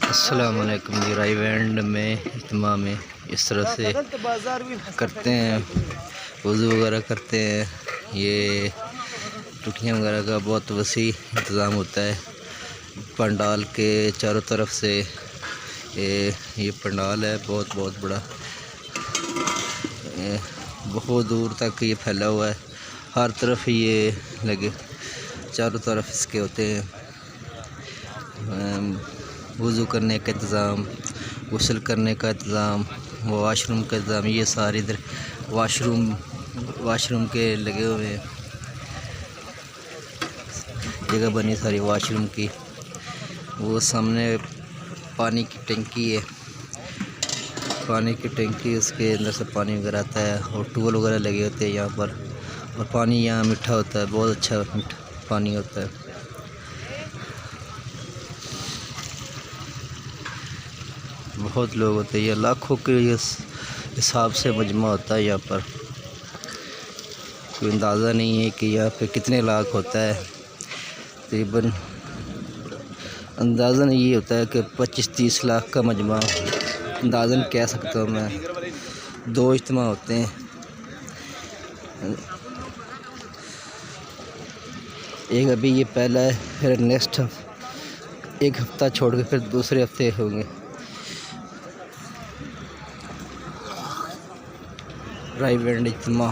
अस्सलाम वालेकुम जी। राइव एंड में इज्तिमा में इस तरह से करते हैं, वज़ू वगैरह करते हैं। ये टुटियाँ वगैरह का बहुत वसी इंतज़ाम होता है पंडाल के चारों तरफ से। ये पंडाल है बहुत बड़ा, बहुत दूर तक ये फैला हुआ है। हर तरफ ये लगे, चारों तरफ इसके होते हैं वज़ू करने का इंतज़ाम, गुस्ल करने का इंतज़ाम, वाशरूम का इंतज़ाम। ये सारे इधर वाशरूम के लगे हुए हैं, जगह बनी सारी वाशरूम की। वो सामने पानी की टंकी है, पानी की टंकी, उसके अंदर से पानी वगैरह आता है और ट्यूबवेल वगैरह लगे होते हैं यहाँ पर। और पानी यहाँ मीठा होता है, बहुत अच्छा मीठा पानी होता है। बहुत लोग होते हैं, ये लाखों के हिसाब से मजमा होता है यहाँ पर। कोई अंदाज़ा नहीं है कि यहाँ पे कितने लाख होता है। तकरीबन अंदाज़न ये होता है कि 25-30 लाख का मजमा, अंदाज़न कह सकता हूँ मैं। 2 इज्तिमा होते हैं, एक अभी ये पहला है, फिर नेक्स्ट एक हफ़्ता छोड़ के फिर दूसरे हफ्ते होंगे। राइव एंड इज्तिमा।